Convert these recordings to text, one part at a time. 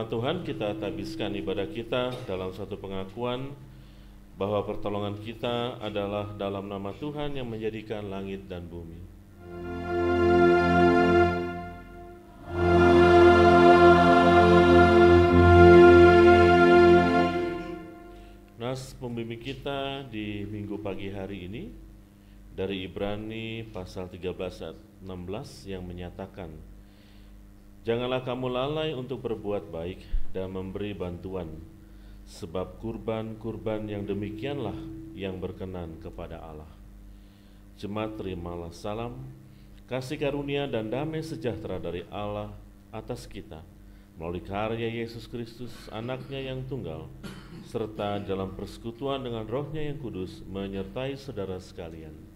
firman Tuhan, kita habiskan ibadah kita dalam satu pengakuan bahwa pertolongan kita adalah dalam nama Tuhan yang menjadikan langit dan bumi. Nas pembimbing kita di minggu pagi hari ini dari Ibrani pasal 13 ayat 16 yang menyatakan, janganlah kamu lalai untuk berbuat baik dan memberi bantuan, sebab kurban-kurban yang demikianlah yang berkenan kepada Allah. Jemaat, terimalah salam, kasih karunia dan damai sejahtera dari Allah atas kita, melalui karya Yesus Kristus, anaknya yang tunggal, serta dalam persekutuan dengan Roh-Nya yang kudus, menyertai saudara sekalian.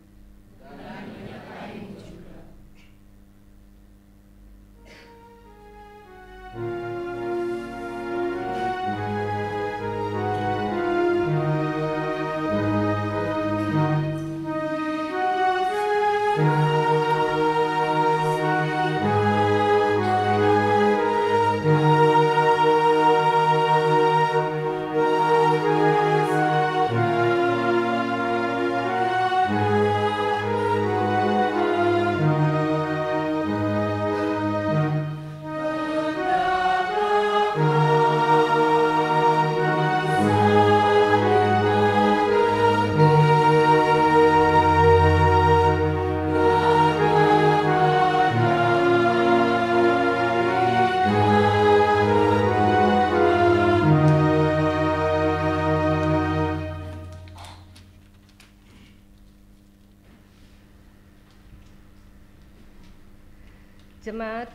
Jemaat,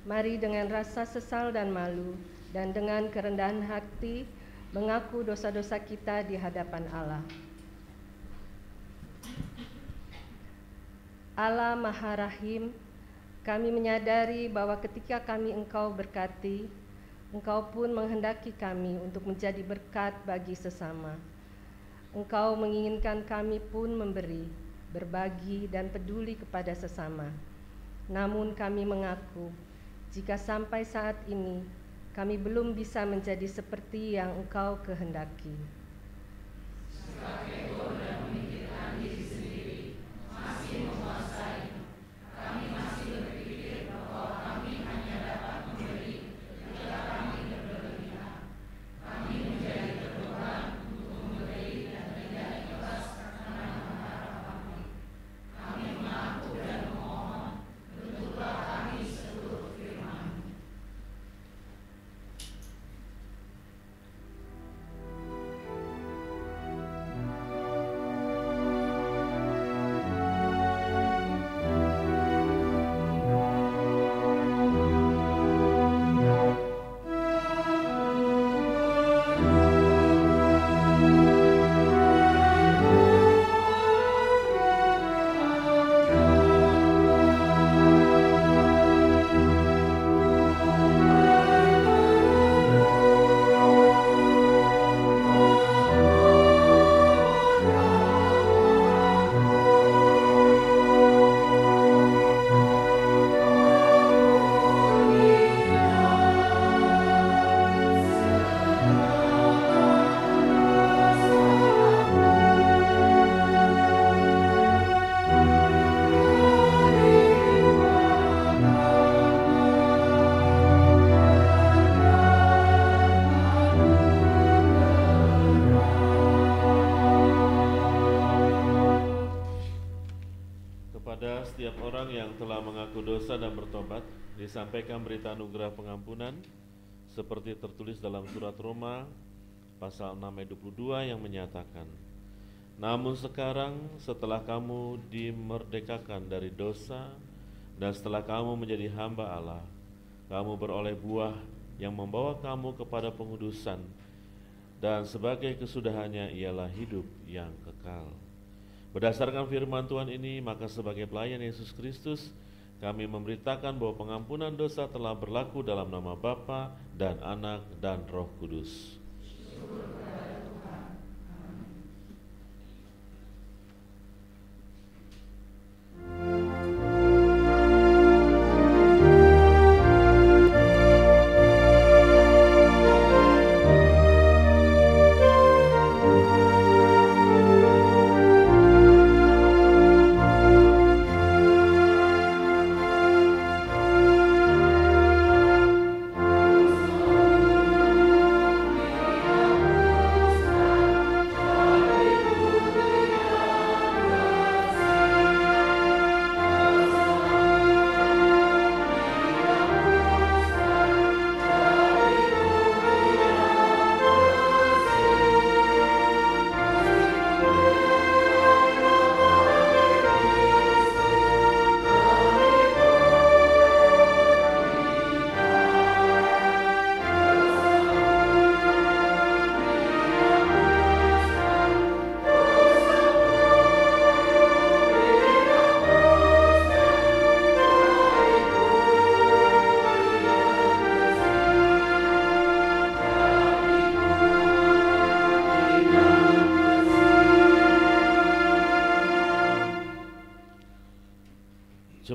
mari dengan rasa sesal dan malu dan dengan kerendahan hati mengaku dosa-dosa kita di hadapan Allah. Allah Maha Rahim, kami menyadari bahwa ketika kami Engkau berkati, Engkau pun menghendaki kami untuk menjadi berkat bagi sesama. Engkau menginginkan kami pun memberi, berbagi dan peduli kepada sesama. Namun kami mengaku, jika sampai saat ini kami belum bisa menjadi seperti yang Engkau kehendaki. Setiap orang yang telah mengaku dosa dan bertobat, disampaikan berita anugerah pengampunan seperti tertulis dalam surat Roma pasal 6 ayat 22 yang menyatakan, namun sekarang setelah kamu dimerdekakan dari dosa dan setelah kamu menjadi hamba Allah, kamu beroleh buah yang membawa kamu kepada pengudusan, dan sebagai kesudahannya ialah hidup yang kekal. Berdasarkan firman Tuhan ini, maka sebagai pelayan Yesus Kristus, kami memberitakan bahwa pengampunan dosa telah berlaku dalam nama Bapa dan Anak dan Roh Kudus.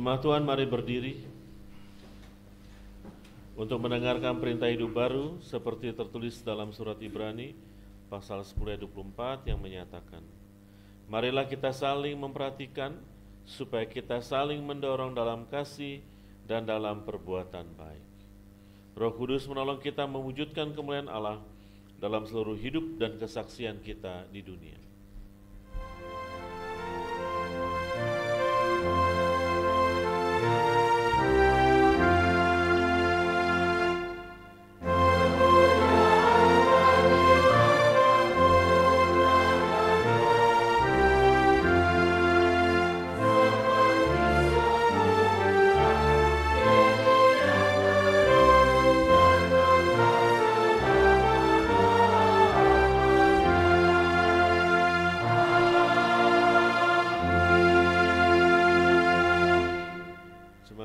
Jemaat Tuhan, mari berdiri untuk mendengarkan perintah hidup baru seperti tertulis dalam surat Ibrani pasal 10 ayat 24 yang menyatakan, marilah kita saling memperhatikan supaya kita saling mendorong dalam kasih dan dalam perbuatan baik. Roh Kudus menolong kita mewujudkan kemuliaan Allah dalam seluruh hidup dan kesaksian kita di dunia.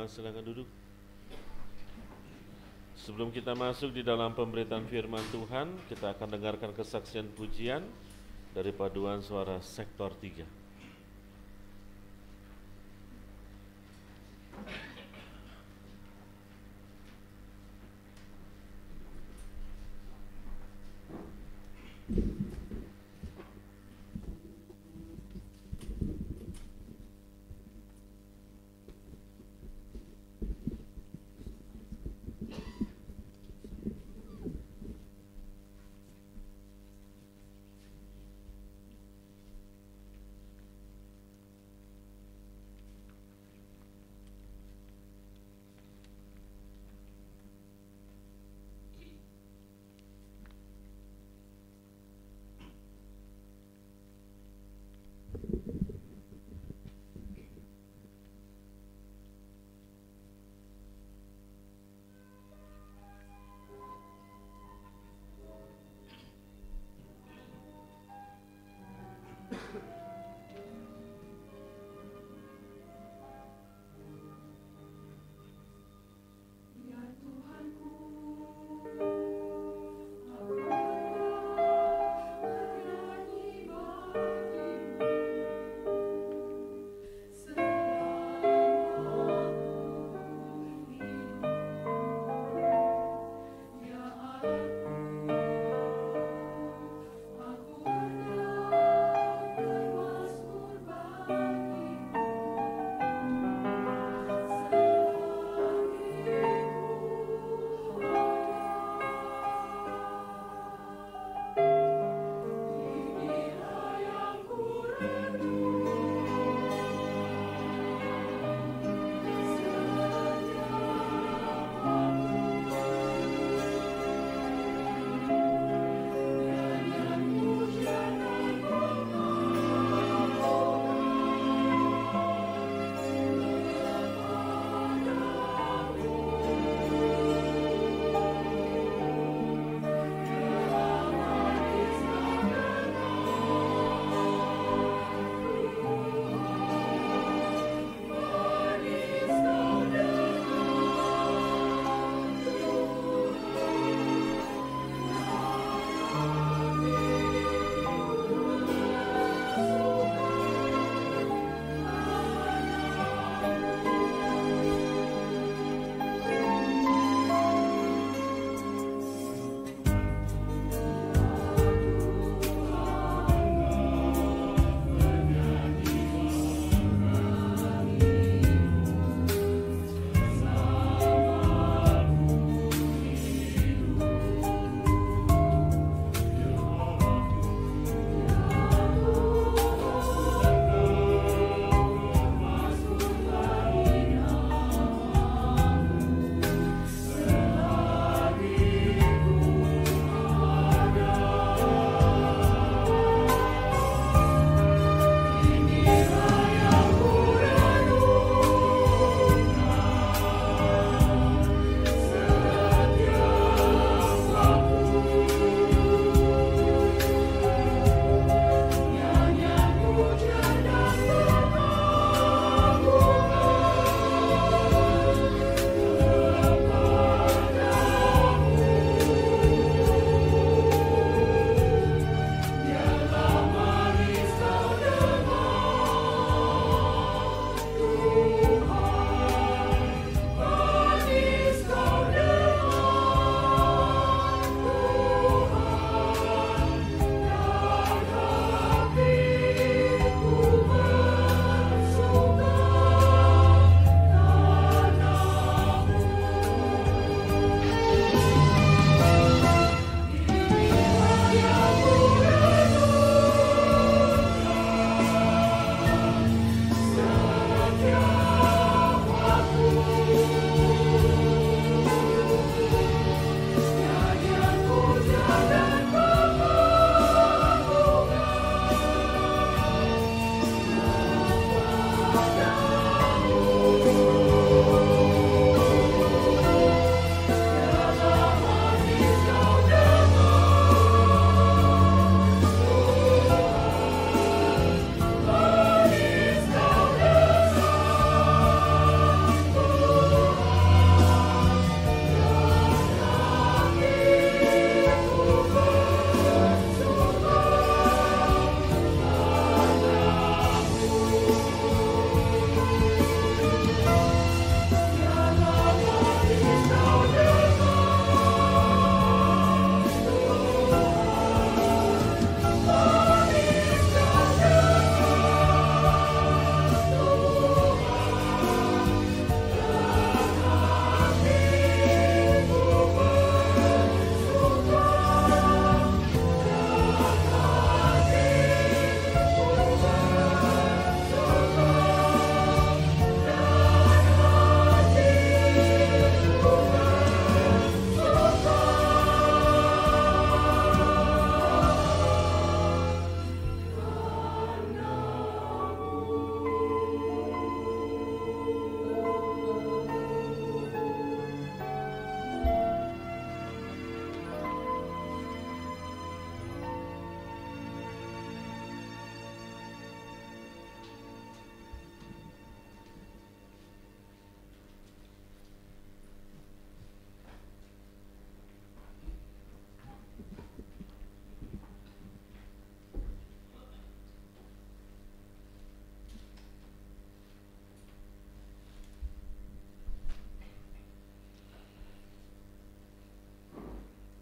Silakan duduk. Sebelum kita masuk di dalam pemberitaan firman Tuhan, kita akan dengarkan kesaksian pujian dari paduan suara sektor 3.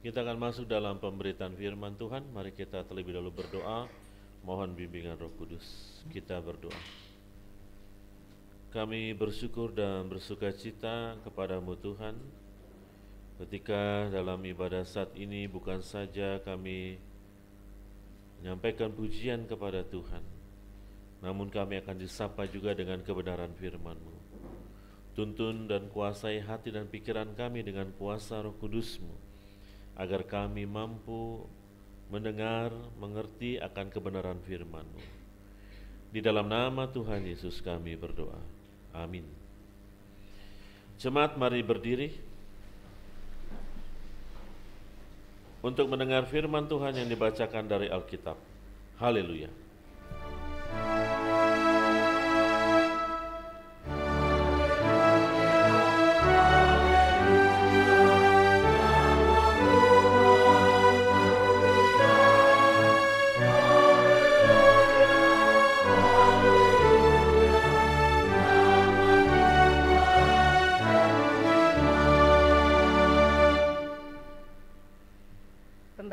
Kita akan masuk dalam pemberitaan firman Tuhan. Mari kita terlebih dahulu berdoa, mohon bimbingan Roh Kudus. Kita berdoa. Kami bersyukur dan bersukacita kepadamu Tuhan, ketika dalam ibadah saat ini bukan saja kami menyampaikan pujian kepada Tuhan, namun kami akan disapa juga dengan kebenaran firman-Mu. Tuntun dan kuasai hati dan pikiran kami dengan kuasa Roh Kudus-Mu, agar kami mampu mendengar, mengerti akan kebenaran firman-Mu. Di dalam nama Tuhan Yesus kami berdoa. Amin. Jemaat, mari berdiri untuk mendengar firman Tuhan yang dibacakan dari Alkitab. Haleluya.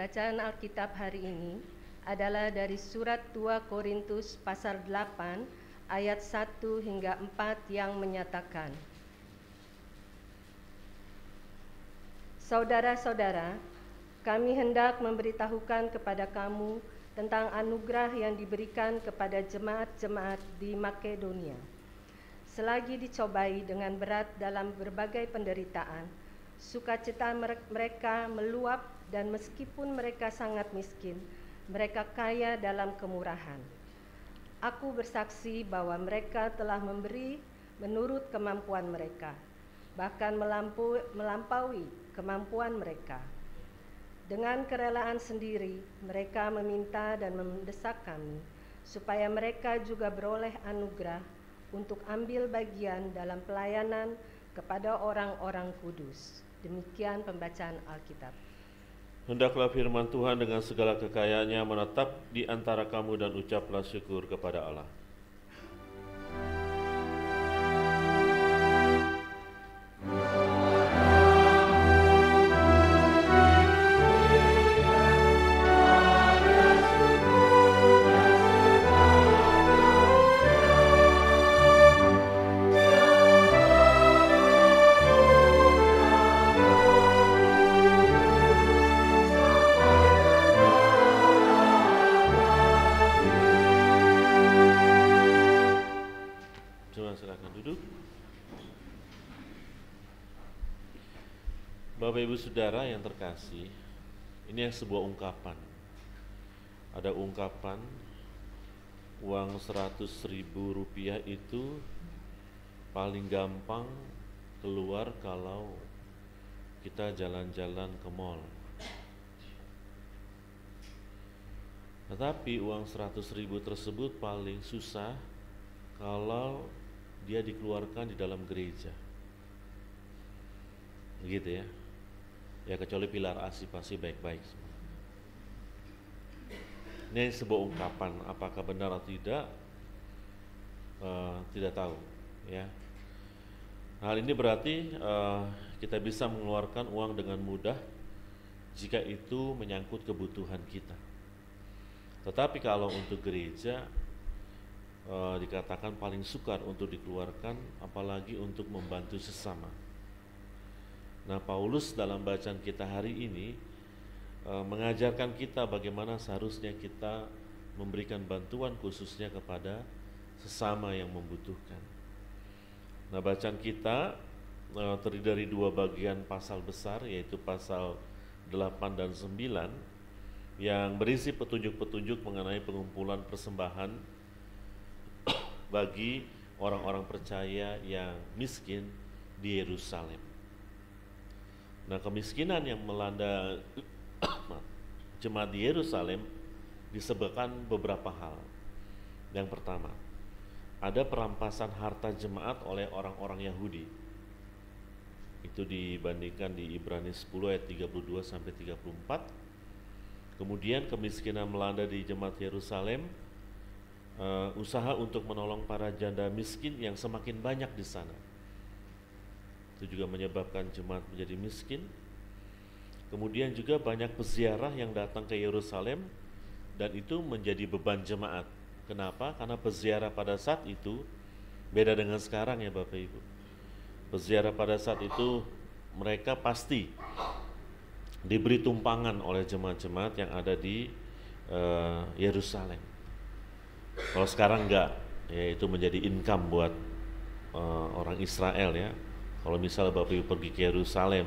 Bacaan Alkitab hari ini adalah dari surat 2 Korintus pasal 8 ayat 1 hingga 4 yang menyatakan, Saudara-saudara, kami hendak memberitahukan kepada kamu tentang anugerah yang diberikan kepada jemaat-jemaat di Makedonia. Selagi dicobai dengan berat dalam berbagai penderitaan, sukacita mereka meluap, dan meskipun mereka sangat miskin, mereka kaya dalam kemurahan. Aku bersaksi bahwa mereka telah memberi menurut kemampuan mereka, bahkan melampaui kemampuan mereka. Dengan kerelaan sendiri, mereka meminta dan mendesak kami, supaya mereka juga beroleh anugerah untuk ambil bagian dalam pelayanan kepada orang-orang kudus. Demikian pembacaan Alkitab. Hendaklah firman Tuhan dengan segala kekayaannya menetap di antara kamu dan ucaplah syukur kepada Allah. Bapak Ibu Saudara yang terkasih, ini sebuah ungkapan. Ada ungkapan uang 100.000 rupiah itu paling gampang keluar kalau kita jalan-jalan ke mall. Tetapi uang 100.000 tersebut paling susah kalau dia dikeluarkan di dalam gereja. Begitu ya. Ya kecuali pilar asih pasti baik-baik semua. Ini sebuah ungkapan, apakah benar atau tidak tahu ya. Hal ini berarti kita bisa mengeluarkan uang dengan mudah jika itu menyangkut kebutuhan kita. Tetapi kalau untuk gereja dikatakan paling sukar untuk dikeluarkan, apalagi untuk membantu sesama. Nah, Paulus dalam bacaan kita hari ini mengajarkan kita bagaimana seharusnya kita memberikan bantuan khususnya kepada sesama yang membutuhkan. Nah, bacaan kita terdiri dari dua bagian pasal besar, yaitu pasal 8 dan 9 yang berisi petunjuk-petunjuk mengenai pengumpulan persembahan bagi orang-orang percaya yang miskin di Yerusalem. Nah, kemiskinan yang melanda jemaat di Yerusalem disebabkan beberapa hal. Yang pertama, ada perampasan harta jemaat oleh orang-orang Yahudi. Itu dibandingkan di Ibrani 10 ayat 32 sampai 34. Kemudian kemiskinan melanda di jemaat Yerusalem, usaha untuk menolong para janda miskin yang semakin banyak di sana. Itu juga menyebabkan jemaat menjadi miskin. Kemudian juga banyak peziarah yang datang ke Yerusalem dan itu menjadi beban jemaat. Kenapa? Karena peziarah pada saat itu beda dengan sekarang ya Bapak Ibu. Peziarah pada saat itu mereka pasti diberi tumpangan oleh jemaat-jemaat yang ada di Yerusalem. Kalau sekarang enggak, ya itu menjadi income buat orang Israel ya. Kalau misalnya Bapak Ibu pergi ke Yerusalem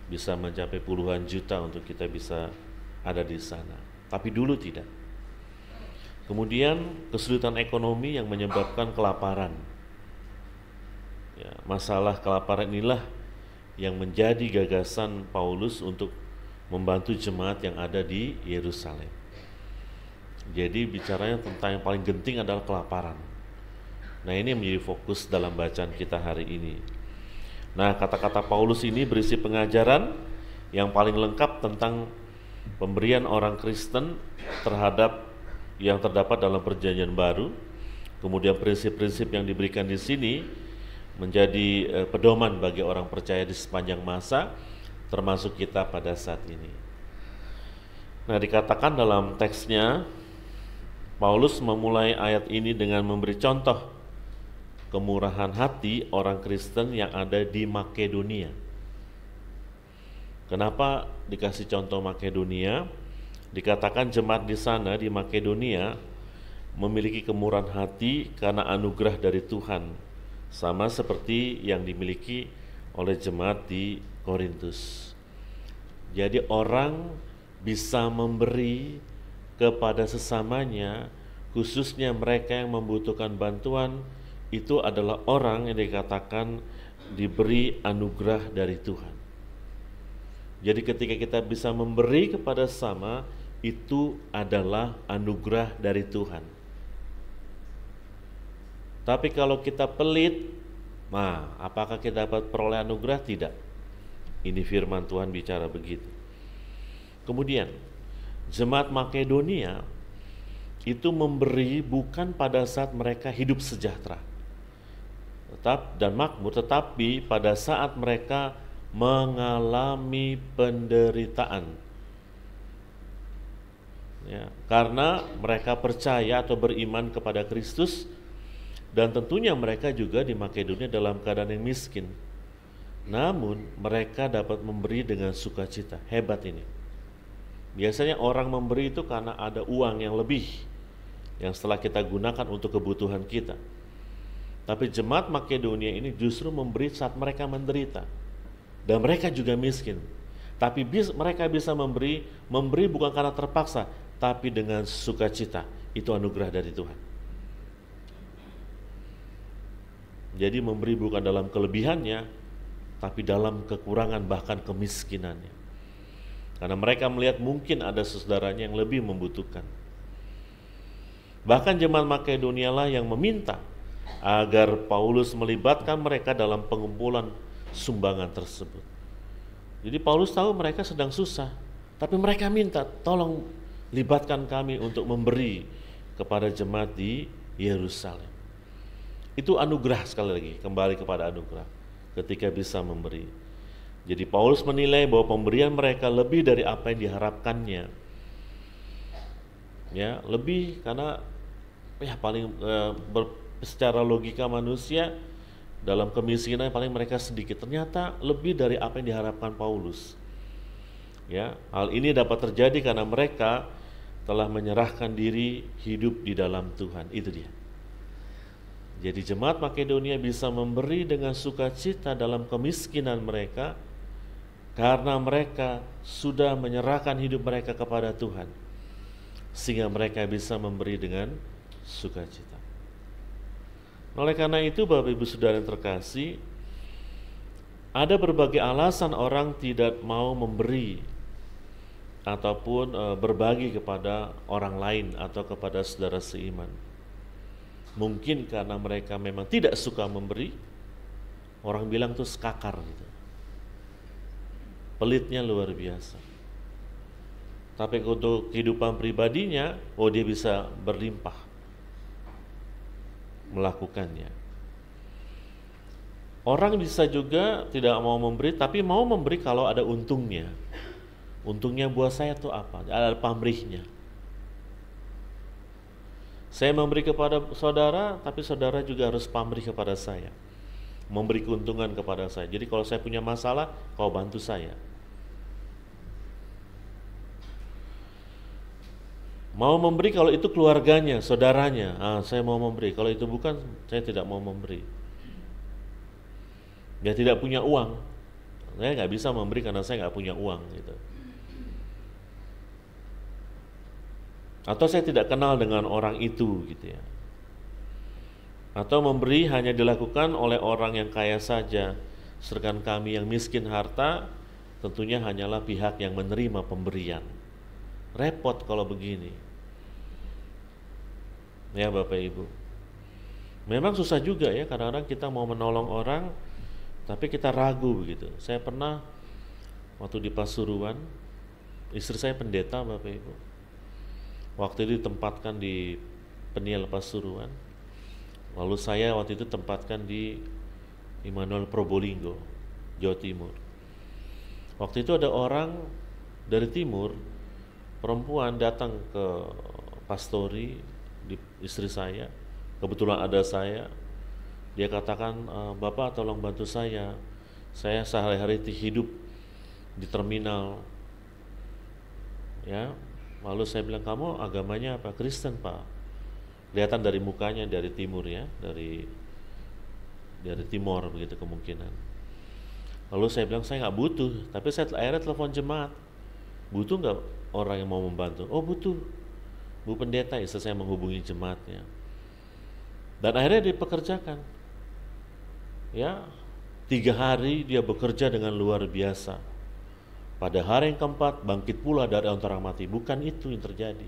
bisa mencapai puluhan juta untuk kita bisa ada di sana. Tapi dulu tidak. Kemudian kesulitan ekonomi yang menyebabkan kelaparan. Ya, masalah kelaparan inilah yang menjadi gagasan Paulus untuk membantu jemaat yang ada di Yerusalem. Jadi bicaranya tentang yang paling genting adalah kelaparan. Nah, ini yang menjadi fokus dalam bacaan kita hari ini. Nah, kata-kata Paulus ini berisi pengajaran yang paling lengkap tentang pemberian orang Kristen terhadap yang terdapat dalam Perjanjian Baru. Kemudian prinsip-prinsip yang diberikan di sini menjadi pedoman bagi orang percaya di sepanjang masa, termasuk kita pada saat ini. Nah, dikatakan dalam teksnya, Paulus memulai ayat ini dengan memberi contoh kemurahan hati orang Kristen yang ada di Makedonia. Kenapa dikasih contoh Makedonia? Dikatakan jemaat di sana di Makedonia memiliki kemurahan hati karena anugerah dari Tuhan, sama seperti yang dimiliki oleh jemaat di Korintus. Jadi orang bisa memberi kepada sesamanya, khususnya mereka yang membutuhkan bantuan, itu adalah orang yang dikatakan diberi anugerah dari Tuhan. Jadi ketika kita bisa memberi kepada sesama, itu adalah anugerah dari Tuhan. Tapi kalau kita pelit, nah apakah kita dapat peroleh anugerah? Tidak. Ini firman Tuhan bicara begitu. Kemudian jemaat Makedonia itu memberi bukan pada saat mereka hidup sejahtera dan makmur, tetapi pada saat mereka mengalami penderitaan. Ya, karena mereka percaya atau beriman kepada Kristus, dan tentunya mereka juga di Makedonia dalam keadaan yang miskin. Namun mereka dapat memberi dengan sukacita. Hebat ini. Biasanya orang memberi itu karena ada uang yang lebih yang setelah kita gunakan untuk kebutuhan kita. Tapi jemaat Makedonia ini justru memberi saat mereka menderita. Dan mereka juga miskin. Tapi mereka bisa memberi bukan karena terpaksa, tapi dengan sukacita. Itu anugerah dari Tuhan. Jadi memberi bukan dalam kelebihannya, tapi dalam kekurangan bahkan kemiskinannya. Karena mereka melihat mungkin ada saudaranya yang lebih membutuhkan. Bahkan jemaat Makedonia lah yang meminta agar Paulus melibatkan mereka dalam pengumpulan sumbangan tersebut. Jadi Paulus tahu mereka sedang susah, tapi mereka minta, tolong libatkan kami untuk memberi kepada jemaat di Yerusalem. Itu anugerah, sekali lagi kembali kepada anugerah ketika bisa memberi. Jadi Paulus menilai bahwa pemberian mereka lebih dari apa yang diharapkannya. Ya, lebih karena paling secara logika manusia dalam kemiskinan paling mereka sedikit, ternyata lebih dari apa yang diharapkan Paulus. Ya, hal ini dapat terjadi karena mereka telah menyerahkan diri hidup di dalam Tuhan. Itu dia. Jadi jemaat Makedonia bisa memberi dengan sukacita dalam kemiskinan mereka karena mereka sudah menyerahkan hidup mereka kepada Tuhan, sehingga mereka bisa memberi dengan sukacita. Oleh karena itu, Bapak Ibu Saudara yang terkasih, ada berbagai alasan orang tidak mau memberi ataupun berbagi kepada orang lain atau kepada saudara seiman. Mungkin karena mereka memang tidak suka memberi. Orang bilang tuh skakar gitu. Pelitnya luar biasa. Tapi untuk kehidupan pribadinya, dia bisa berlimpah melakukannya. Orang bisa juga tidak mau memberi, tapi mau memberi kalau ada untungnya. Untungnya buat saya tuh apa? Ada pamrihnya. Saya memberi kepada saudara, tapi saudara juga harus pamrih kepada saya. Memberi keuntungan kepada saya. Jadi kalau saya punya masalah, kau bantu saya. Mau memberi kalau itu keluarganya, saudaranya. Saya mau memberi. Kalau itu bukan, saya tidak mau memberi. Dia tidak punya uang, saya nggak bisa memberi karena saya nggak punya uang gitu. Atau saya tidak kenal dengan orang itu gitu ya. Atau memberi hanya dilakukan oleh orang yang kaya saja, sedangkan kami yang miskin harta tentunya hanyalah pihak yang menerima pemberian. Repot kalau begini. Ya Bapak Ibu. Memang susah juga ya, kadang-kadang kita mau menolong orang tapi kita ragu begitu. Saya pernah waktu di Pasuruan, istri saya pendeta Bapak Ibu. Waktu itu ditempatkan di Peniel Pasuruan. Lalu saya waktu itu tempatkan di Immanuel Probolinggo, Jawa Timur. Waktu itu ada orang dari timur, perempuan datang ke pastori di istri saya. Kebetulan ada saya. Dia katakan, Bapak tolong bantu saya sehari-hari hidup di terminal. Ya, lalu saya bilang, kamu agamanya apa? Kristen Pak. Kelihatan dari mukanya dari timur ya, dari timur begitu kemungkinan. Lalu saya bilang saya nggak butuh, tapi saya akhirnya telepon jemaat. Butuh nggak orang yang mau membantu? Oh butuh, Bu Pendeta. Istri saya menghubungi jemaatnya. Dan akhirnya dipekerjakan. Ya, 3 hari dia bekerja dengan luar biasa. Pada hari yang keempat bangkit pula dari antara mati. Bukan itu yang terjadi.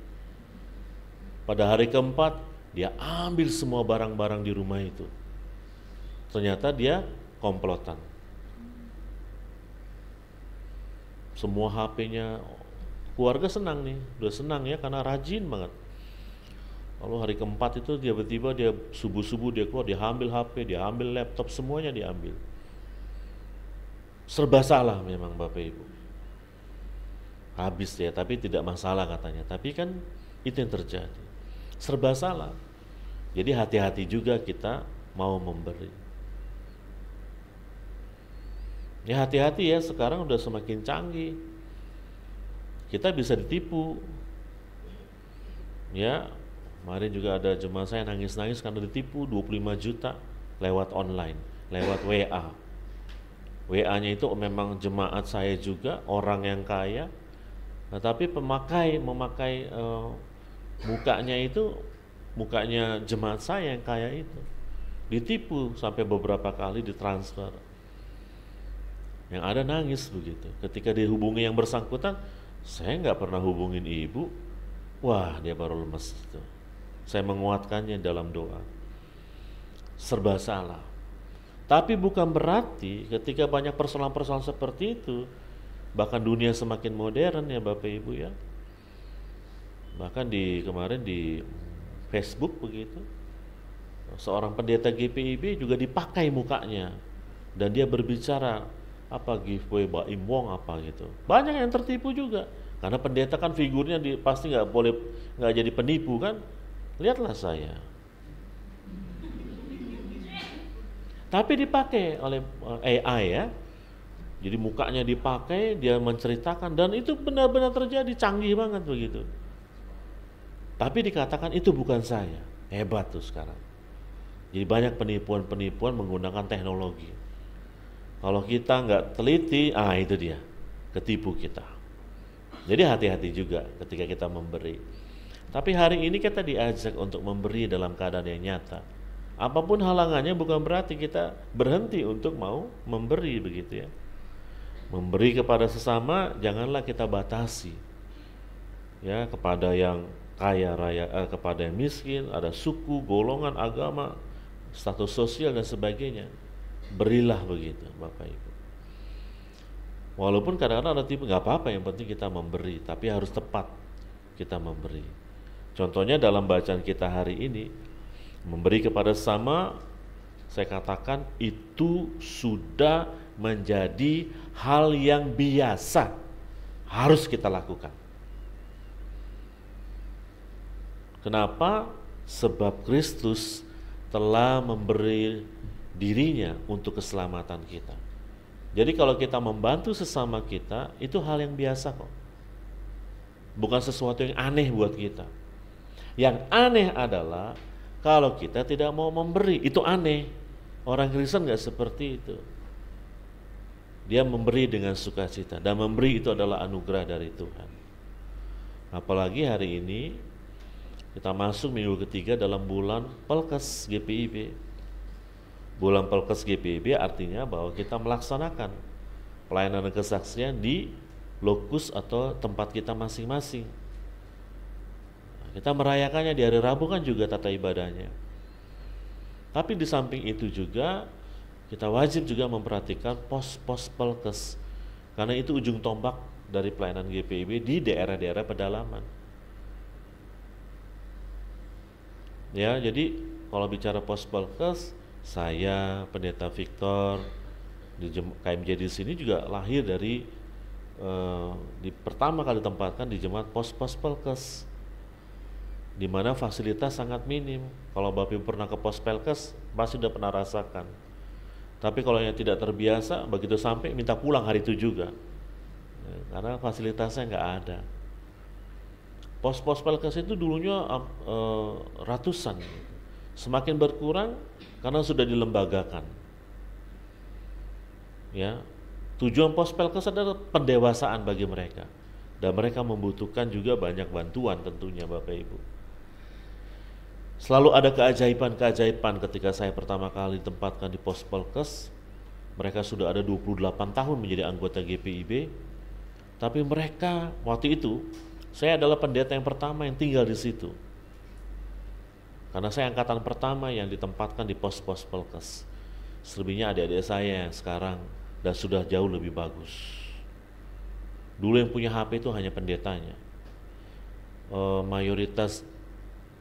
Pada hari keempat dia ambil semua barang-barang di rumah itu. Ternyata dia komplotan. Semua HP-nya, keluarga senang nih, udah senang ya karena rajin banget. Lalu hari keempat itu tiba-tiba dia subuh-subuh dia keluar, dia ambil HP, dia ambil laptop, semuanya diambil. Serba salah memang Bapak Ibu. Habis ya, tapi tidak masalah katanya. Tapi kan itu yang terjadi. Serba salah. Jadi hati-hati juga kita mau memberi. Ya hati-hati ya, sekarang udah semakin canggih. Kita bisa ditipu. Ya, kemarin juga ada jemaah saya nangis-nangis karena ditipu 25 juta lewat online, lewat WA. WA-nya itu memang jemaat saya juga, orang yang kaya. Nah, tapi memakai mukanya itu mukanya jemaat saya yang kaya itu. Ditipu sampai beberapa kali ditransfer. Yang ada nangis begitu. Ketika dihubungi yang bersangkutan, saya nggak pernah hubungin ibu. Wah, dia baru lemes itu. Saya menguatkannya dalam doa. Serba salah. Tapi bukan berarti ketika banyak persoalan-persoalan seperti itu, bahkan dunia semakin modern ya Bapak Ibu ya. Bahkan kemarin di Facebook begitu, seorang pendeta GPIB juga dipakai mukanya dan dia berbicara apa giveaway Baim Wong apa gitu. Banyak yang tertipu juga. Karena pendeta kan figurnya pasti nggak jadi penipu kan. Lihatlah saya. Tapi dipakai oleh AI ya. Jadi mukanya dipakai, dia menceritakan dan itu benar-benar terjadi, canggih banget begitu. Tapi dikatakan itu bukan saya. Hebat tuh sekarang. Jadi banyak penipuan-penipuan menggunakan teknologi. Kalau kita nggak teliti, itu dia, ketipu kita. Jadi hati-hati juga ketika kita memberi. Tapi hari ini kita diajak untuk memberi dalam keadaan yang nyata. Apapun halangannya bukan berarti kita berhenti untuk mau memberi begitu ya. Memberi kepada sesama janganlah kita batasi. Ya, kepada yang kaya raya, kepada yang miskin, ada suku, golongan, agama, status sosial dan sebagainya. Berilah begitu, Bapak Ibu. Walaupun kadang-kadang ada tipe, nggak apa-apa, yang penting kita memberi, tapi harus tepat kita memberi. Contohnya dalam bacaan kita hari ini, memberi kepada sesama saya katakan itu sudah menjadi hal yang biasa, harus kita lakukan. Kenapa? Sebab Kristus telah memberi dirinya untuk keselamatan kita. Jadi kalau kita membantu sesama kita, itu hal yang biasa kok. Bukan sesuatu yang aneh buat kita. Yang aneh adalah kalau kita tidak mau memberi, itu aneh. Orang Kristen gak seperti itu. Dia memberi dengan sukacita, dan memberi itu adalah anugerah dari Tuhan. Apalagi hari ini kita masuk minggu ketiga dalam bulan Pelkes GPIB. Bulan Pelkes GPIB artinya bahwa kita melaksanakan pelayanan dan kesaksian di lokus atau tempat kita masing-masing. Kita merayakannya di hari Rabu kan juga tata ibadahnya. Tapi di samping itu juga kita wajib juga memperhatikan pos-pos Pelkes, karena itu ujung tombak dari pelayanan GPIB di daerah-daerah pedalaman. Ya, jadi kalau bicara pos Pelkes, saya, Pendeta Victor di KMJ di sini juga lahir dari pertama kali ditempatkan di jemaat pos-pos Pelkes, di mana fasilitas sangat minim. Kalau Bapak Ibu pernah ke pos Pelkes, pasti sudah pernah rasakan. Tapi kalau yang tidak terbiasa, begitu sampai minta pulang hari itu juga, karena fasilitasnya nggak ada. Pos-pos Pelkes itu dulunya ratusan, semakin berkurang karena sudah dilembagakan. Ya, tujuan pos Pelkes adalah pendewasaan bagi mereka, dan mereka membutuhkan juga banyak bantuan tentunya Bapak Ibu. Selalu ada keajaiban-keajaiban. Ketika saya pertama kali ditempatkan di pos Pelkes, mereka sudah ada 28 tahun menjadi anggota GPIB, tapi mereka waktu itu, saya adalah pendeta yang pertama yang tinggal di situ. Karena saya angkatan pertama yang ditempatkan di pos-pos Pelkes. Selebihnya adik-adik saya yang sekarang dan sudah jauh lebih bagus. Dulu yang punya HP itu hanya pendetanya. Mayoritas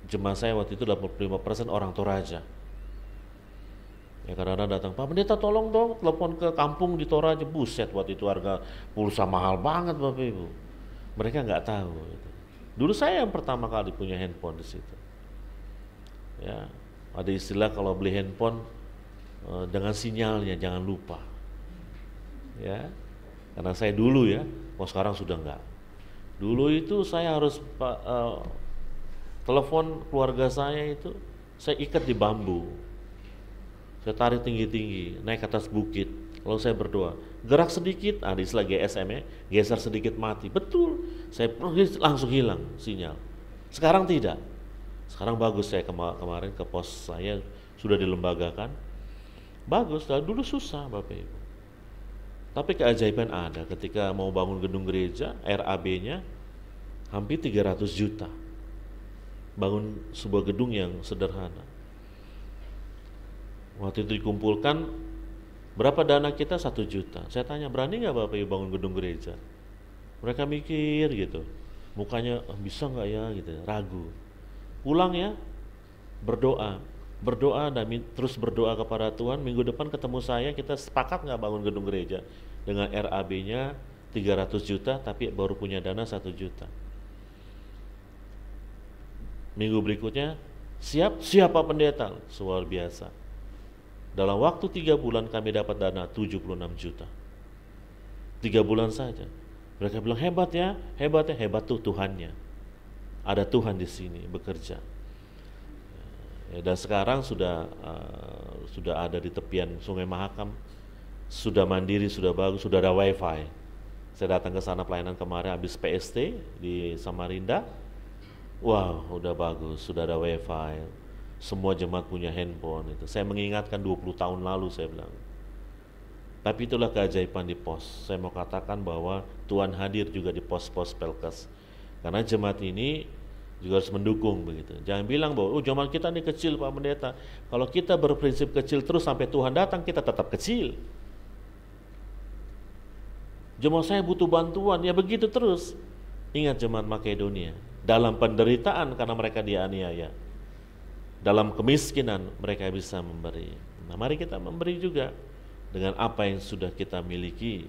jemaah saya waktu itu 85% orang Toraja. Ya, kadang-kadang datang, Pak Pendeta tolong dong telepon ke kampung di Toraja. Buset, waktu itu harga pulsa mahal banget Bapak Ibu. Mereka nggak tahu. Dulu saya yang pertama kali punya handphone di situ. Ya, ada istilah kalau beli handphone dengan sinyalnya jangan lupa. Ya, karena saya dulu ya, sekarang sudah enggak. Dulu itu saya harus telepon keluarga saya itu, saya ikat di bambu, saya tarik tinggi-tinggi, naik ke atas bukit. Lalu saya berdoa, gerak sedikit, di istilah GSM ya, geser sedikit mati. Betul, saya langsung hilang sinyal. Sekarang tidak. Sekarang bagus, saya kemarin ke pos saya sudah dilembagakan. Bagus, dulu susah Bapak Ibu. Tapi keajaiban ada ketika mau bangun gedung gereja, RAB-nya hampir 300 juta. Bangun sebuah gedung yang sederhana. Waktu itu dikumpulkan, berapa dana kita? 1 juta. Saya tanya, berani nggak Bapak Ibu bangun gedung gereja? Mereka mikir gitu, mukanya bisa nggak ya gitu, ragu. Pulang ya, berdoa dan terus berdoa kepada Tuhan. Minggu depan ketemu saya, kita sepakat nggak bangun gedung gereja dengan RAB-nya 300 juta, tapi baru punya dana 1 juta. Minggu berikutnya, siapa pendeta? Luar biasa. Dalam waktu 3 bulan kami dapat dana 76 juta. 3 bulan saja. Mereka bilang hebat ya, hebat tuh Tuhannya. Ada Tuhan di sini bekerja. Ya, dan sekarang sudah ada di tepian Sungai Mahakam, sudah mandiri, sudah bagus, sudah ada wifi. Saya datang ke sana pelayanan kemarin habis PST di Samarinda. Wow, udah bagus, sudah ada wifi. Semua jemaat punya handphone itu. Saya mengingatkan 20 tahun lalu saya bilang. Tapi itulah keajaiban di pos. Saya mau katakan bahwa Tuhan hadir juga di pos-pos Pelkes. Karena jemaat ini juga harus mendukung begitu. Jangan bilang bahwa jemaat kita ini kecil Pak Pendeta. Kalau kita berprinsip kecil terus sampai Tuhan datang, kita tetap kecil. Jemaat saya butuh bantuan, ya begitu terus. Ingat jemaat Makedonia, dalam penderitaan karena mereka dianiaya, dalam kemiskinan mereka bisa memberi. Nah, mari kita memberi juga dengan apa yang sudah kita miliki.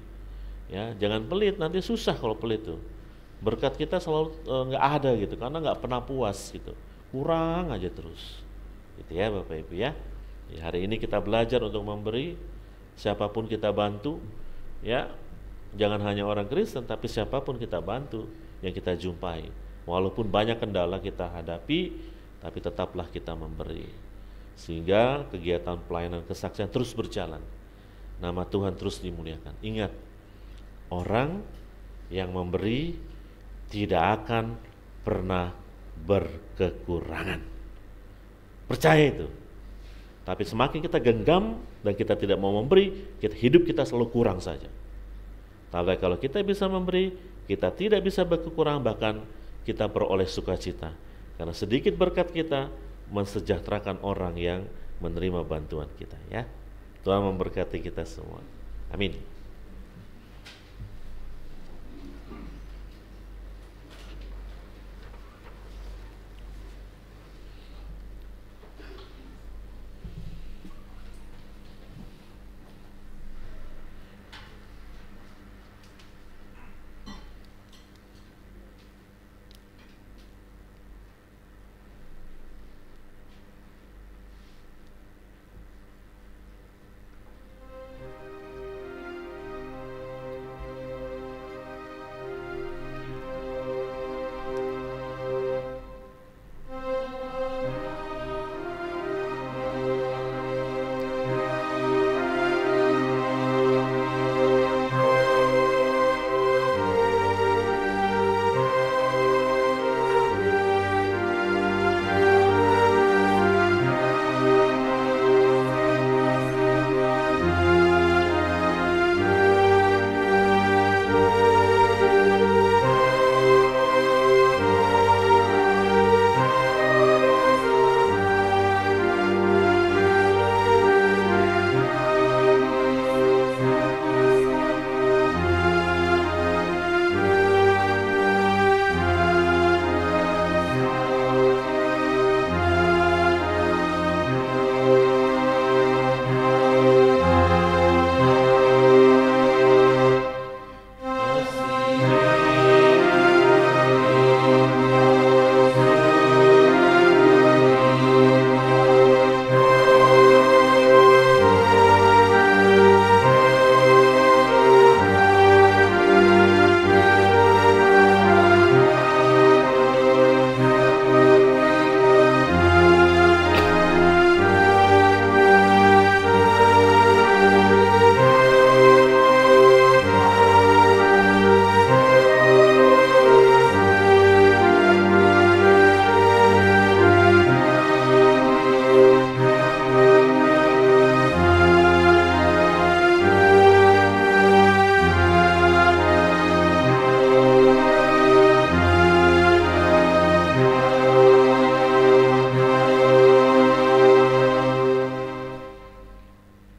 Ya, jangan pelit, nanti susah kalau pelit tuh. Berkat kita selalu nggak ada gitu, karena nggak pernah puas gitu. Kurang aja terus. Gitu ya Bapak Ibu ya. Hari ini kita belajar untuk memberi, siapapun kita bantu, ya. Jangan hanya orang Kristen, tapi siapapun kita bantu yang kita jumpai. Walaupun banyak kendala kita hadapi, tapi tetaplah kita memberi. Sehingga kegiatan pelayanan kesaksian terus berjalan. Nama Tuhan terus dimuliakan. Ingat, orang yang memberi tidak akan pernah berkekurangan. Percaya itu. Tapi semakin kita genggam dan kita tidak mau memberi, hidup kita selalu kurang saja. Tapi kalau kita bisa memberi, kita tidak bisa berkekurangan, bahkan kita beroleh sukacita. Karena sedikit berkat kita mensejahterakan orang yang menerima bantuan kita, ya. Tuhan memberkati kita semua. Amin.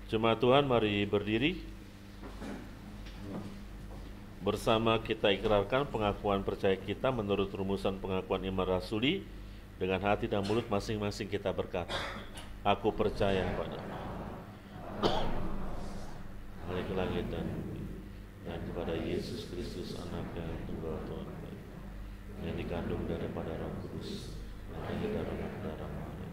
Jemaat Tuhan, mari berdiri. Bersama kita ikrarkan pengakuan percaya kita menurut rumusan pengakuan iman rasuli. Dengan hati dan mulut masing-masing kita berkata, aku percaya pada Balik langit dan bumi, dan kepada Yesus Kristus anaknya yang tunggal Tuhan, yang dikandung daripada Roh Kudus, dan dari darah Maria,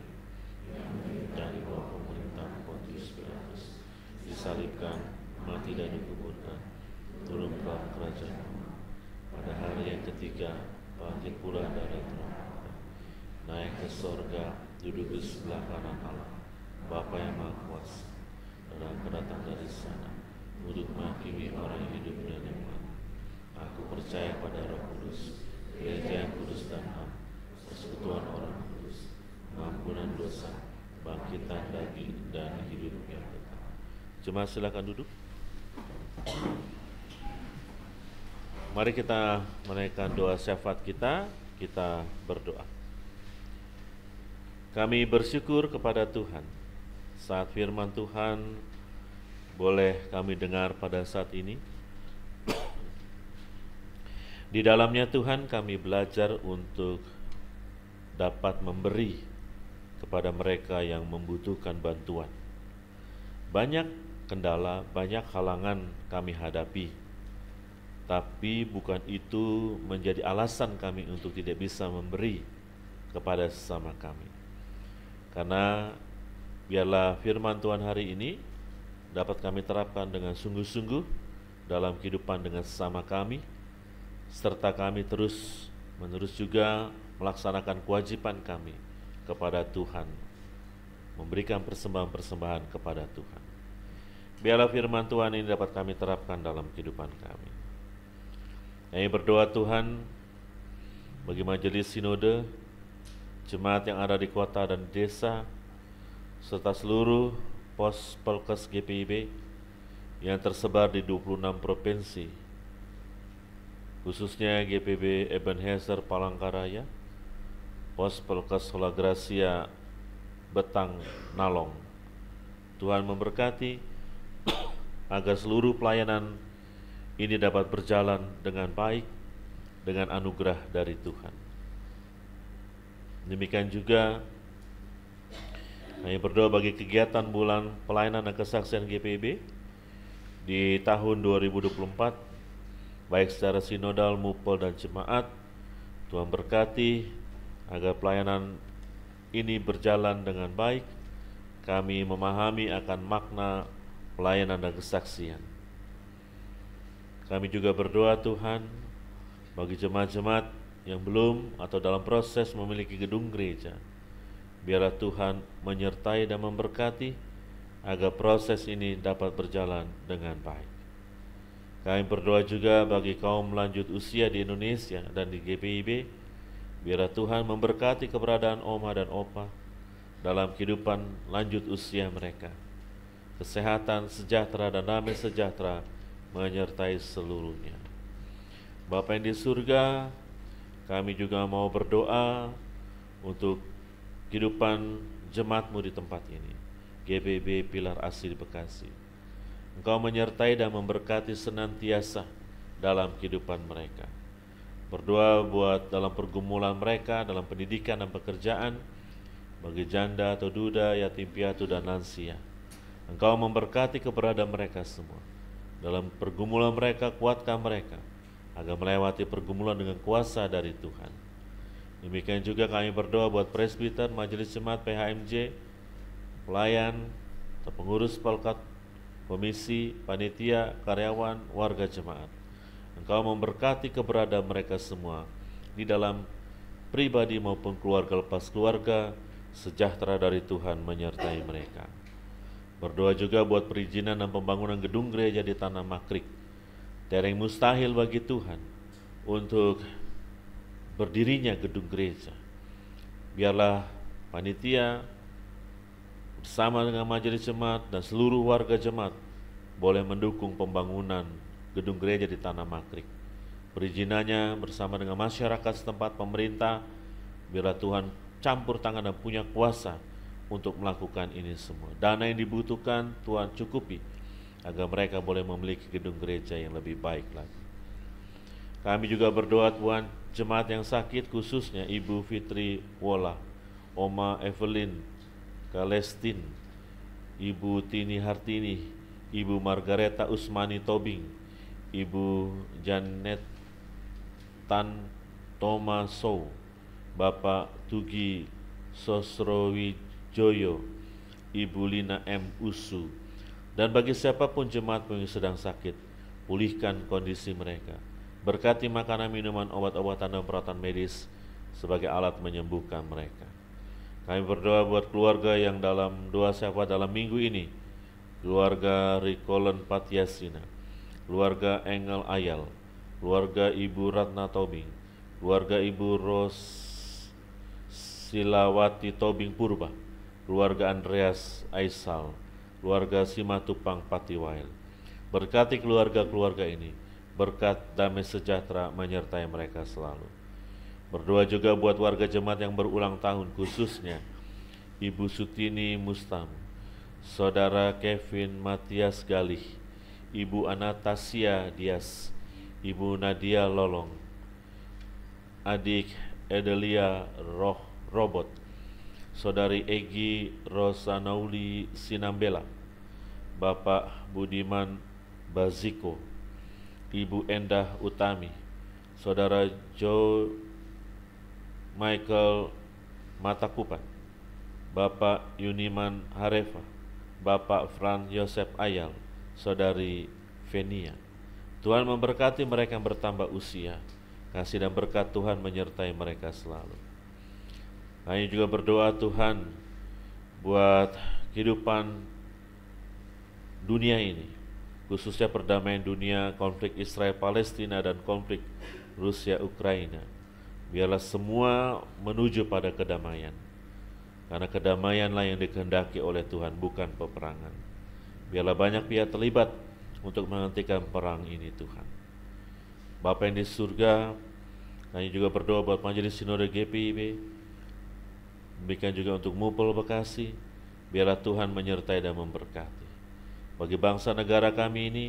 yang di bawah pemerintahan Pontius Pilatus, disalibkan, mati dan dikuburkan, turun ke kerajaan. Pada hari yang ketiga, bangkit pula dari tempat, naik ke sorga, duduk di sebelah kanan Allah, Bapa yang Maha Kuasa, dan akan datang dari sana, untuk menghakimi orang yang hidup dan yang mati. Aku percaya pada Roh Kudus, gereja yang kudus dan am, persekutuan orang kudus, pengampunan dosa, bangkitan daging dan hidup yang kekal. Jemaat silakan duduk. Mari kita menaikkan doa syafaat kita berdoa. Kami bersyukur kepada Tuhan saat firman Tuhan boleh kami dengar pada saat ini. Di dalamnya Tuhan kami belajar untuk dapat memberi kepada mereka yang membutuhkan bantuan. banyak kendala, banyak halangan kami hadapi, tapi bukan itu menjadi alasan kami untuk tidak bisa memberi kepada sesama kami. Karena biarlah firman Tuhan hari ini dapat kami terapkan dengan sungguh-sungguh dalam kehidupan dengan sesama kami, serta kami terus-menerus juga melaksanakan kewajiban kami kepada Tuhan, memberikan persembahan-persembahan kepada Tuhan. Biarlah firman Tuhan ini dapat kami terapkan dalam kehidupan kami. Kami berdoa Tuhan bagi majelis sinode, jemaat yang ada di kota dan desa, serta seluruh pos Pelkes GPIB yang tersebar di 26 provinsi, khususnya GPIB Ebenezer Palangkaraya, pos Pelkes Hola Gracia Betang Nalong. Tuhan memberkati agar seluruh pelayanan ini dapat berjalan dengan baik, dengan anugerah dari Tuhan. Demikian juga kami berdoa bagi kegiatan bulan pelayanan dan kesaksian GPIB di tahun 2024, baik secara sinodal, mupel, dan jemaat. Tuhan berkati agar pelayanan ini berjalan dengan baik. Kami memahami akan makna pelayanan dan kesaksian. Kami juga berdoa Tuhan bagi jemaat-jemaat yang belum atau dalam proses memiliki gedung gereja. Biarlah Tuhan menyertai dan memberkati agar proses ini dapat berjalan dengan baik. Kami berdoa juga bagi kaum lanjut usia di Indonesia dan di GPIB. Biarlah Tuhan memberkati keberadaan oma dan opa dalam kehidupan lanjut usia mereka. Kesehatan, sejahtera, dan damai sejahtera menyertai seluruhnya. Bapa yang di surga, kami juga mau berdoa untuk kehidupan jemaat-Mu di tempat ini, GPIB Pilar Asih di Bekasi. Engkau menyertai dan memberkati senantiasa dalam kehidupan mereka. Berdoa buat dalam pergumulan mereka, dalam pendidikan dan pekerjaan, bagi janda atau duda, yatim piatu, dan lansia. Engkau memberkati keberadaan mereka semua. Dalam pergumulan mereka, kuatkan mereka agar melewati pergumulan dengan kuasa dari Tuhan. Demikian juga kami berdoa buat presbiter, majelis jemaat, PHMJ, pelayan, pengurus pelkat, komisi, panitia, karyawan, warga jemaat. Engkau memberkati keberadaan mereka semua di dalam pribadi maupun keluarga lepas keluarga. Sejahtera dari Tuhan menyertai mereka. Berdoa juga buat perizinan dan pembangunan gedung gereja di Tanah Makrik. Tiada yang mustahil bagi Tuhan untuk berdirinya gedung gereja. Biarlah panitia bersama dengan majelis jemaat dan seluruh warga jemaat boleh mendukung pembangunan gedung gereja di Tanah Makrik. Perizinannya bersama dengan masyarakat setempat, pemerintah, biarlah Tuhan campur tangan dan punya kuasa untuk melakukan ini semua. Dana yang dibutuhkan Tuhan cukupi agar mereka boleh memiliki gedung gereja yang lebih baik lagi. Kami juga berdoa Tuhan, jemaat yang sakit khususnya Ibu Fitri Wola, Oma Evelyn Kalestin, Ibu Tini Hartini, Ibu Margareta Usmani Tobing, Ibu Janet Tan Tomaso, Bapak Tugi Sosrowijoyo, Ibu Lina M. Usu, dan bagi siapapun jemaat yang sedang sakit, pulihkan kondisi mereka. Berkati makanan, minuman, obat-obatan, dan perawatan medis sebagai alat menyembuhkan mereka. Kami berdoa buat keluarga yang dalam doa syafaat dalam minggu ini, keluarga Rikolen Patiasina, keluarga Engel Ayal, keluarga Ibu Ratna Tobing, keluarga Ibu Silawati Tobing Purba, keluarga Andreas Aisal, keluarga Simatupang Patiwail. Berkati keluarga-keluarga ini, berkat damai sejahtera menyertai mereka selalu. Berdoa juga buat warga jemaat yang berulang tahun, khususnya Ibu Sutini Mustam, Saudara Kevin Matias Galih, Ibu Anastasia Dias, Ibu Nadia Lolong, adik Edelia Robot, Saudari Egi Rosanauli Sinambela, Bapak Budiman Baziko, Ibu Endah Utami, Saudara Joe Michael Matakupan, Bapak Yuniman Harefa, Bapak Fran Yosef Ayal, Saudari Venia. Tuhan memberkati mereka yang bertambah usia. Kasih dan berkat Tuhan menyertai mereka selalu. Kami juga berdoa Tuhan buat kehidupan dunia ini, khususnya perdamaian dunia, konflik Israel-Palestina dan konflik Rusia-Ukraina. Biarlah semua menuju pada kedamaian, karena kedamaianlah yang dikehendaki oleh Tuhan, bukan peperangan. Biarlah banyak pihak terlibat untuk menghentikan perang ini Tuhan. Bapa yang di surga, kami juga berdoa buat Majelis Sinode GPIB, demikian juga untuk Mupol Bekasi. Biarlah Tuhan menyertai dan memberkati. Bagi bangsa negara kami ini,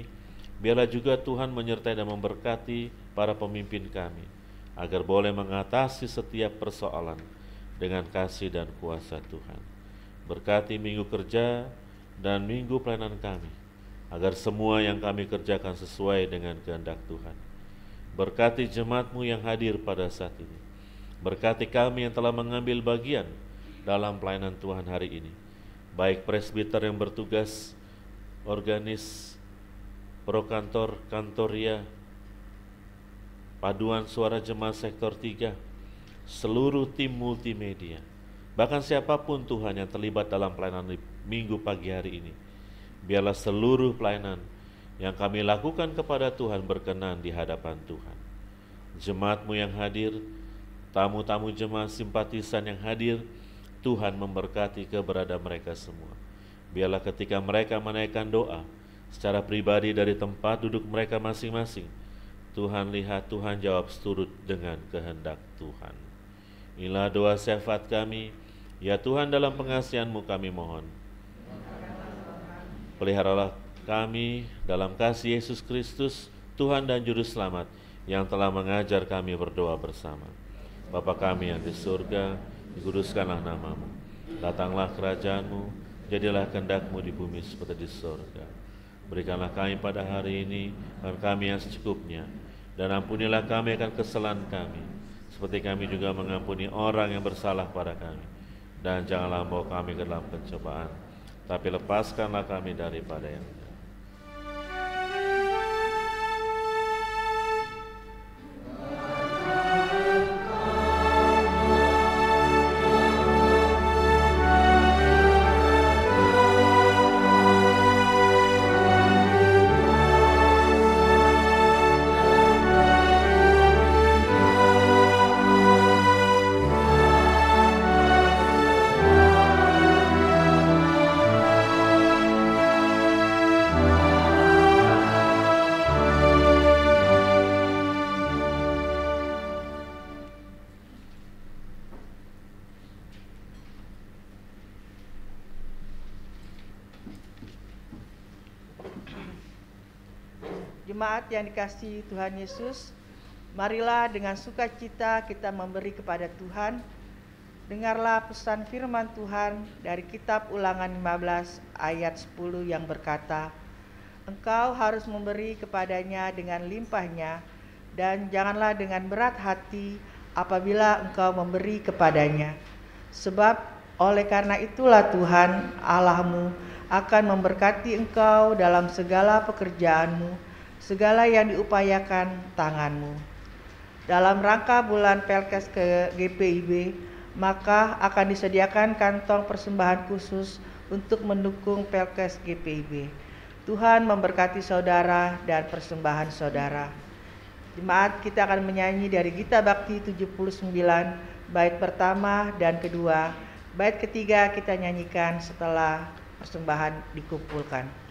biarlah juga Tuhan menyertai dan memberkati para pemimpin kami, agar boleh mengatasi setiap persoalan dengan kasih dan kuasa Tuhan. Berkati minggu kerja dan minggu pelayanan kami, agar semua yang kami kerjakan sesuai dengan kehendak Tuhan. Berkati jemaat-Mu yang hadir pada saat ini. Berkati kami yang telah mengambil bagian dalam pelayanan Tuhan hari ini, baik presbiter yang bertugas organis, prokantor, kantoria, paduan suara jemaat sektor 3, seluruh tim multimedia, bahkan siapapun Tuhan yang terlibat dalam pelayanan minggu pagi hari ini. Biarlah seluruh pelayanan yang kami lakukan kepada Tuhan berkenan di hadapan Tuhan. Jemaat-Mu yang hadir, tamu-tamu jemaat simpatisan yang hadir, Tuhan memberkati keberadaan mereka semua. Biarlah ketika mereka menaikkan doa secara pribadi dari tempat duduk mereka masing-masing, Tuhan lihat, Tuhan jawab seturut dengan kehendak Tuhan. Inilah doa syafaat kami, ya Tuhan, dalam pengasihan-Mu kami mohon. Peliharalah kami dalam kasih Yesus Kristus, Tuhan dan Juru Selamat, yang telah mengajar kami berdoa bersama. Bapa kami yang di surga, dikuduskanlah nama-Mu. Datanglah kerajaan-Mu, jadilah kehendak-Mu di bumi seperti di surga. Berikanlah kami pada hari ini makan kami yang secukupnya, dan ampunilah kami akan kesalahan kami, seperti kami juga mengampuni orang yang bersalah pada kami. Dan janganlah membawa kami ke dalam pencobaan, tapi lepaskanlah kami daripada yang jahat. Jemaat yang dikasihi Tuhan Yesus, marilah dengan sukacita kita memberi kepada Tuhan. Dengarlah pesan firman Tuhan dari kitab Ulangan 15 ayat 10 yang berkata, Engkau harus memberi kepadanya dengan limpahnya, dan janganlah dengan berat hati apabila engkau memberi kepadanya. Sebab oleh karena itulah Tuhan Allahmu akan memberkati engkau dalam segala pekerjaanmu, segala yang diupayakan tanganmu. Dalam rangka bulan Pelkes ke GPIB, maka akan disediakan kantong persembahan khusus untuk mendukung Pelkes GPIB. Tuhan memberkati saudara dan persembahan saudara. Jemaat, kita akan menyanyi dari Gita Bakti 79, bait pertama dan kedua. Bait ketiga kita nyanyikan setelah persembahan dikumpulkan.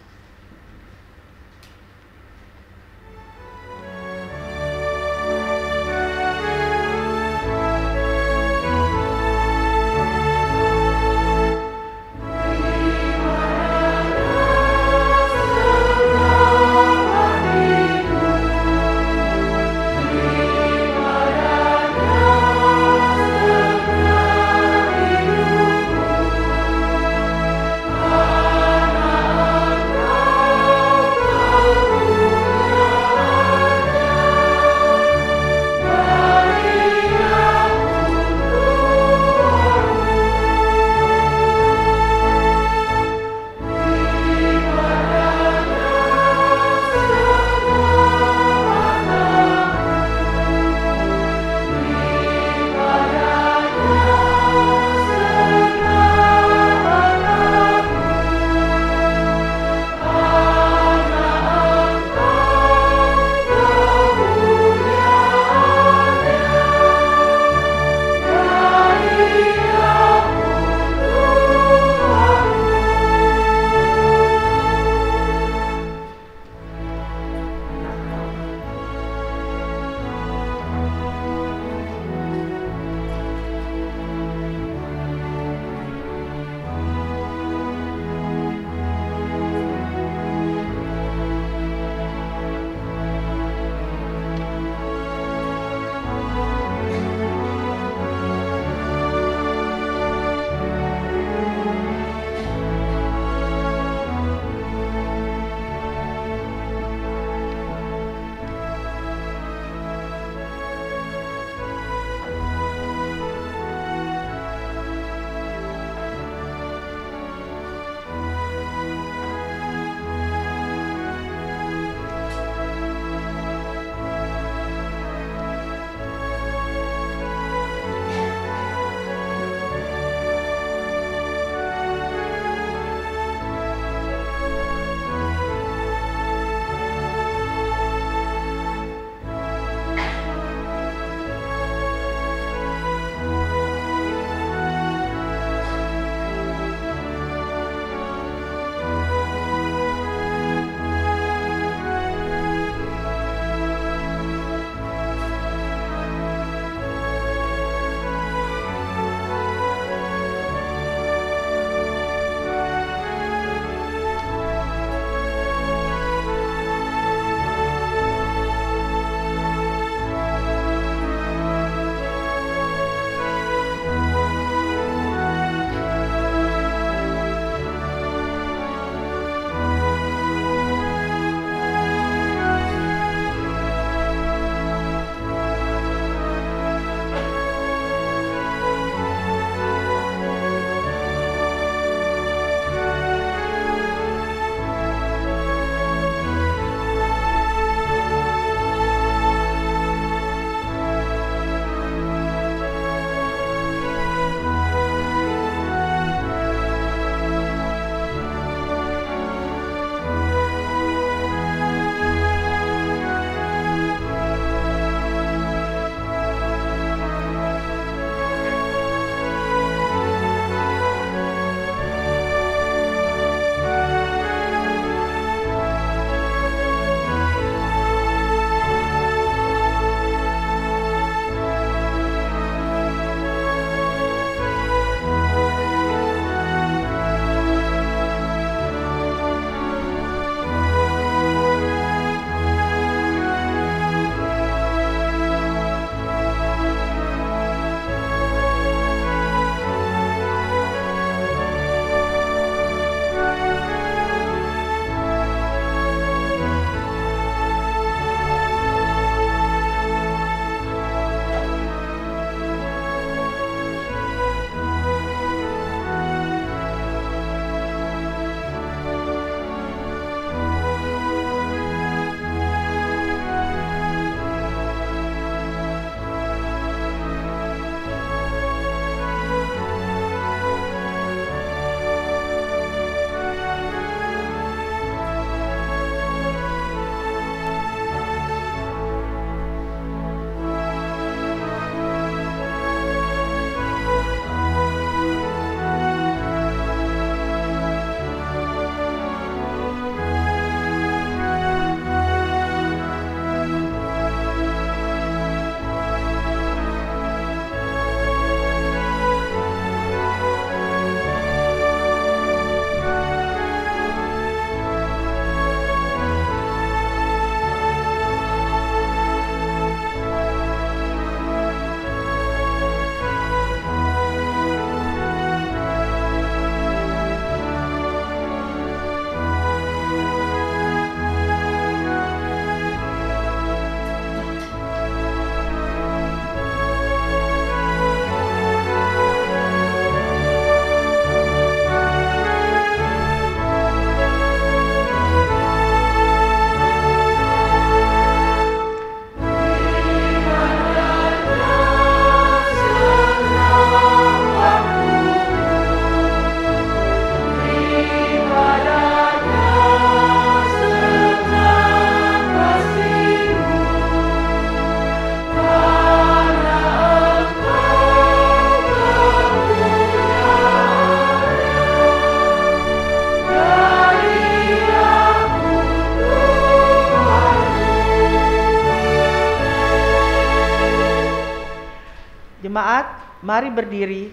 Jemaat, mari berdiri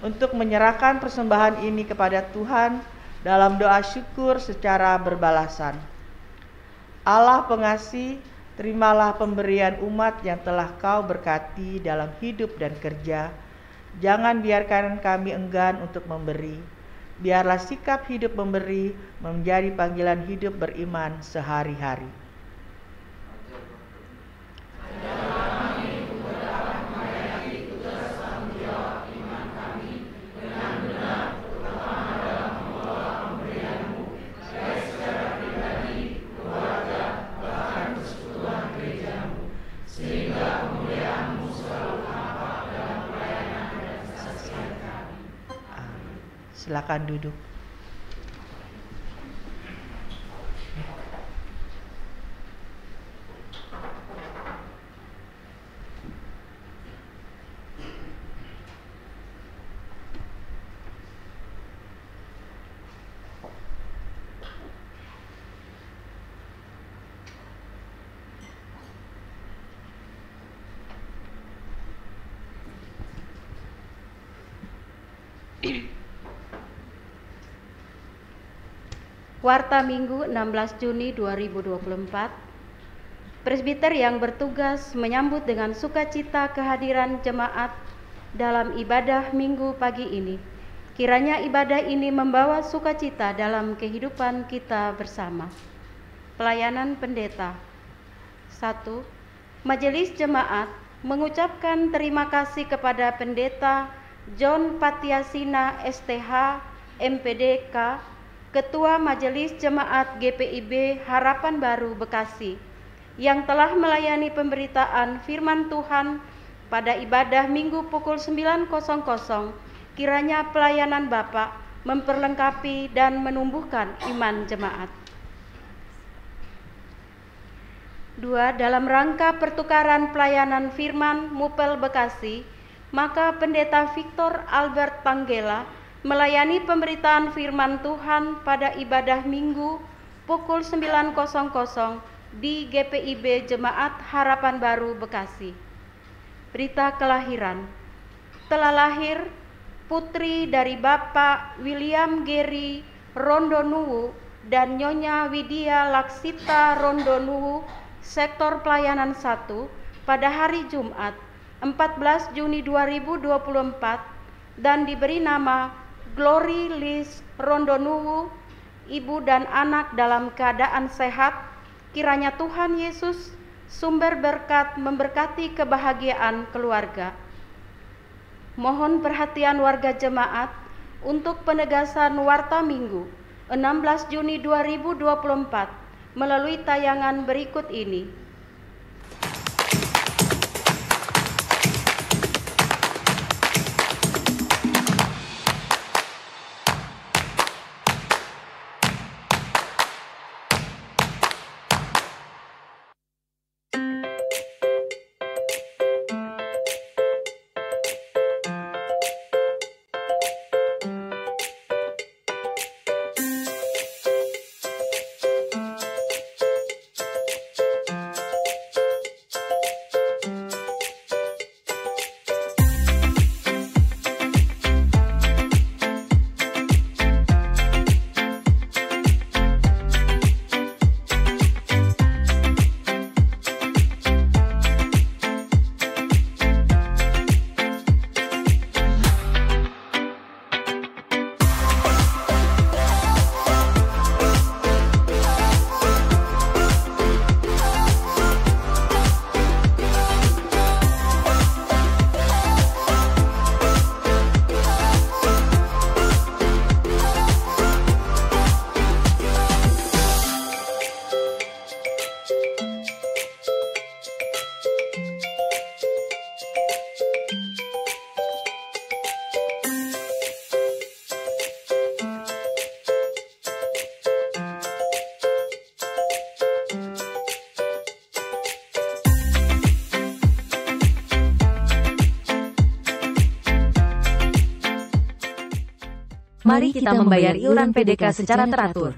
untuk menyerahkan persembahan ini kepada Tuhan dalam doa syukur secara berbalasan. Allah pengasih, terimalah pemberian umat yang telah Kau berkati dalam hidup dan kerja. Jangan biarkan kami enggan untuk memberi. Biarlah sikap hidup memberi menjadi panggilan hidup beriman sehari-hari. Silakan duduk. Warta Minggu 16 Juni 2024. Presbiter yang bertugas menyambut dengan sukacita kehadiran jemaat dalam ibadah Minggu pagi ini. Kiranya ibadah ini membawa sukacita dalam kehidupan kita bersama. Pelayanan pendeta. 1. Majelis Jemaat mengucapkan terima kasih kepada Pendeta John Patiasina STH MPDK, Ketua Majelis Jemaat GPIB Harapan Baru Bekasi, yang telah melayani pemberitaan firman Tuhan pada ibadah Minggu pukul 9.00. Kiranya pelayanan Bapak memperlengkapi dan menumbuhkan iman jemaat. 2. Dalam rangka pertukaran pelayanan firman Mupel Bekasi, maka Pendeta Victor Albert Panggela melayani pemberitaan firman Tuhan pada ibadah Minggu pukul 9.00 di GPIB Jemaat Harapan Baru Bekasi. Berita kelahiran. Telah lahir putri dari Bapak William Gary Rondonuwu dan Nyonya Widya Laksita Rondonuwu, Sektor Pelayanan 1, pada hari Jumat 14 Juni 2024 dan diberi nama Glory Liz Rondonuwu, ibu dan anak dalam keadaan sehat. Kiranya Tuhan Yesus, sumber berkat, memberkati kebahagiaan keluarga. Mohon perhatian warga jemaat untuk penegasan Warta Minggu 16 Juni 2024 melalui tayangan berikut ini. Mari kita membayar iuran PDK secara teratur.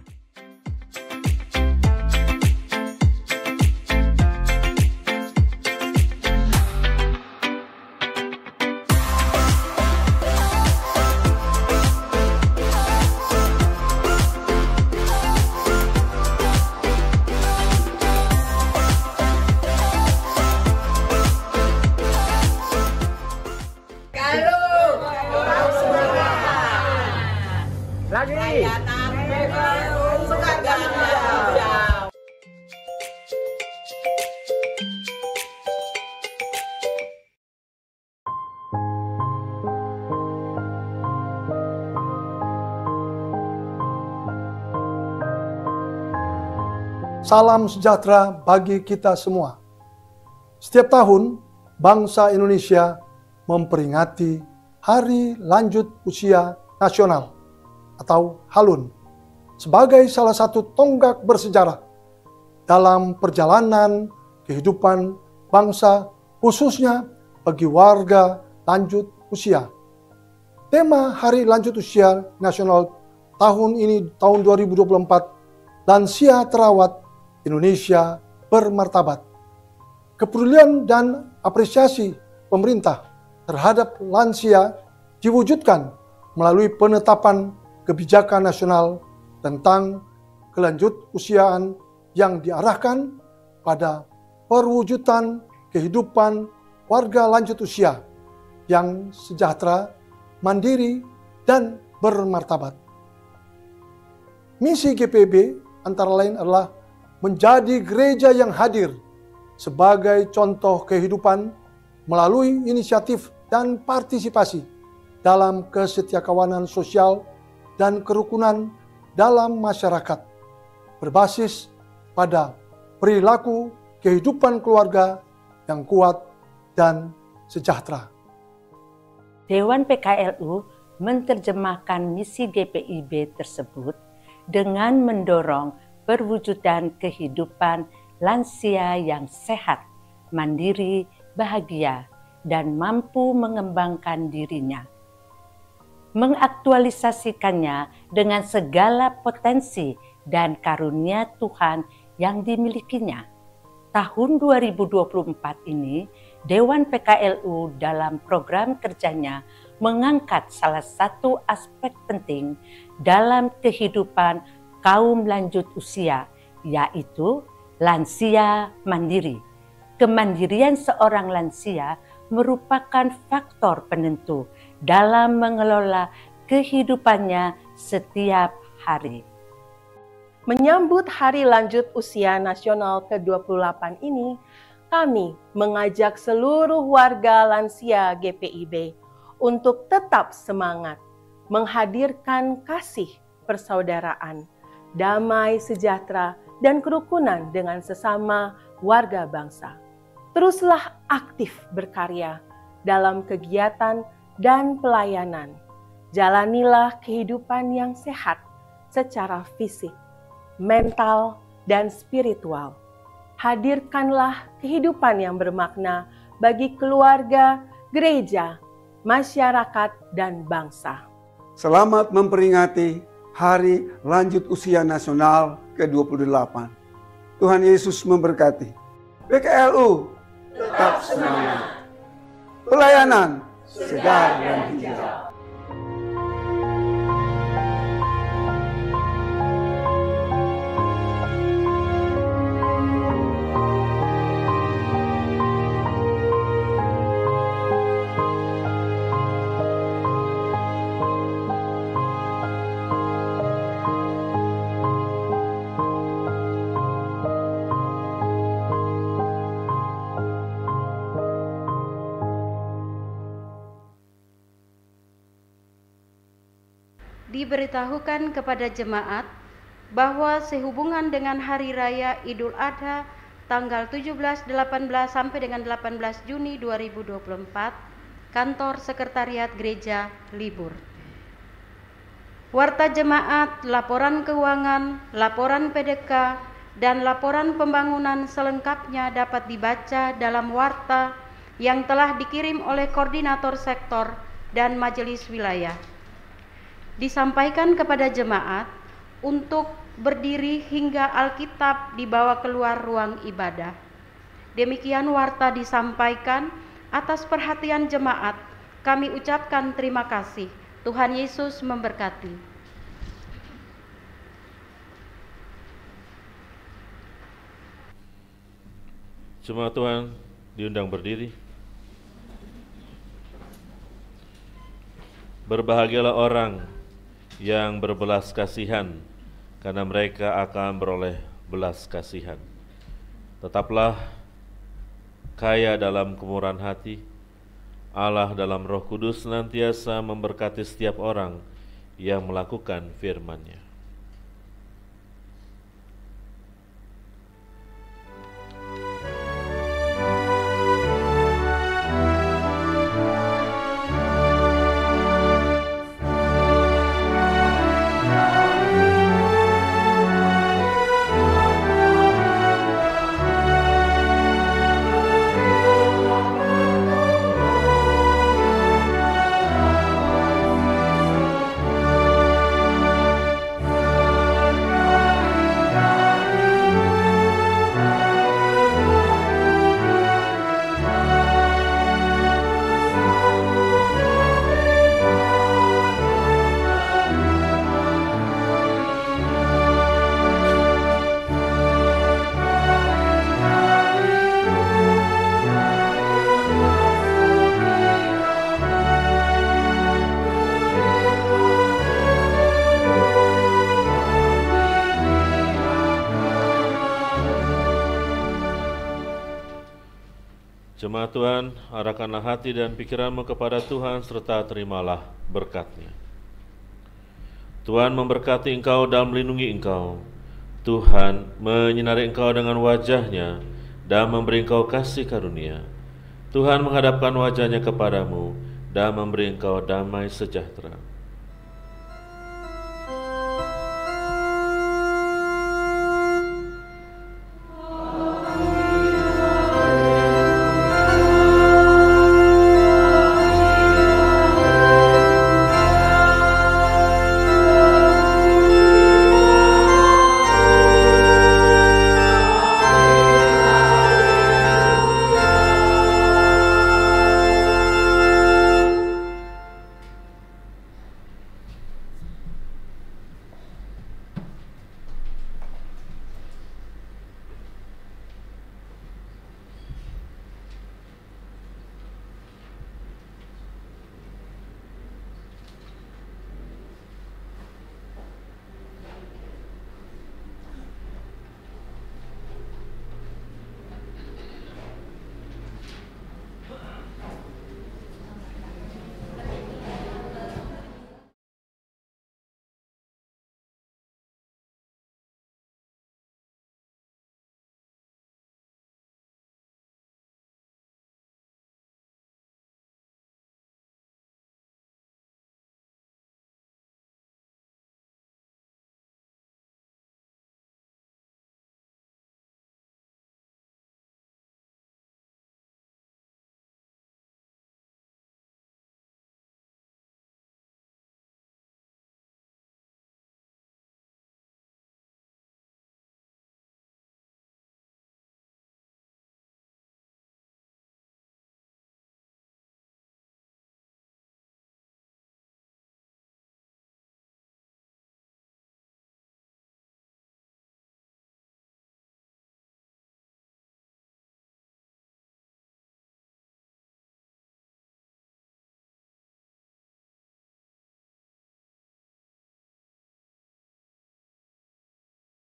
Layanan PKLU Sukarga. Salam sejahtera bagi kita semua. Setiap tahun, bangsa Indonesia memperingati Hari Lanjut Usia Nasional atau HALUN sebagai salah satu tonggak bersejarah dalam perjalanan kehidupan bangsa, khususnya bagi warga lanjut usia. Tema Hari Lanjut Usia Nasional tahun ini, tahun 2024, Lansia Terawat Indonesia Bermartabat. Kepedulian dan apresiasi pemerintah terhadap lansia diwujudkan melalui penetapan kebijakan nasional tentang kelanjut usiaan yang diarahkan pada perwujudan kehidupan warga lanjut usia yang sejahtera, mandiri, dan bermartabat. Misi GPIB antara lain adalah menjadi gereja yang hadir sebagai contoh kehidupan melalui inisiatif dan partisipasi dalam kesetiakawanan sosial dan kerukunan dalam masyarakat, berbasis pada perilaku kehidupan keluarga yang kuat dan sejahtera. Dewan PKLU menerjemahkan misi GPIB tersebut dengan mendorong perwujudan kehidupan lansia yang sehat, mandiri, bahagia, dan mampu mengembangkan dirinya. Mengaktualisasikannya dengan segala potensi dan karunia Tuhan yang dimilikinya. Tahun 2024 ini, Dewan PKLU dalam program kerjanya mengangkat salah satu aspek penting dalam kehidupan kaum lanjut usia, yaitu lansia mandiri. Kemandirian seorang lansia merupakan faktor penentu dalam mengelola kehidupannya setiap hari. Menyambut Hari Lanjut Usia Nasional ke-28 ini, kami mengajak seluruh warga lansia GPIB untuk tetap semangat, menghadirkan kasih persaudaraan, damai sejahtera, dan kerukunan dengan sesama warga bangsa. Teruslah aktif berkarya dalam kegiatan dan pelayanan. Jalanilah kehidupan yang sehat secara fisik, mental, dan spiritual. Hadirkanlah kehidupan yang bermakna bagi keluarga, gereja, masyarakat, dan bangsa. Selamat memperingati Hari Lanjut Usia Nasional ke-28. Tuhan Yesus memberkati. PKLU tetap semangat. Pelayanan segar dan hijau. Diberitahukan kepada jemaat bahwa sehubungan dengan Hari Raya Idul Adha tanggal 17, 18 sampai dengan 18 Juni 2024, kantor sekretariat gereja libur. Warta jemaat, laporan keuangan, laporan PDK, dan laporan pembangunan selengkapnya dapat dibaca dalam warta yang telah dikirim oleh koordinator sektor dan majelis wilayah. Disampaikan kepada jemaat untuk berdiri hingga Alkitab dibawa keluar ruang ibadah. Demikian warta disampaikan. Atas perhatian jemaat, kami ucapkan terima kasih. Tuhan Yesus memberkati. Jemaat Tuhan diundang berdiri. Berbahagialah orang yang berbelas kasihan, karena mereka akan beroleh belas kasihan. Tetaplah kaya dalam kemurahan hati. Allah dalam Roh Kudus senantiasa memberkati setiap orang yang melakukan firman-Nya. Jemaat Tuhan, arahkanlah hati dan pikiranmu kepada Tuhan serta terimalah berkat-Nya. Tuhan memberkati engkau dan melindungi engkau. Tuhan menyinari engkau dengan wajah-Nya dan memberi engkau kasih karunia. Tuhan menghadapkan wajah-Nya kepadamu dan memberi engkau damai sejahtera.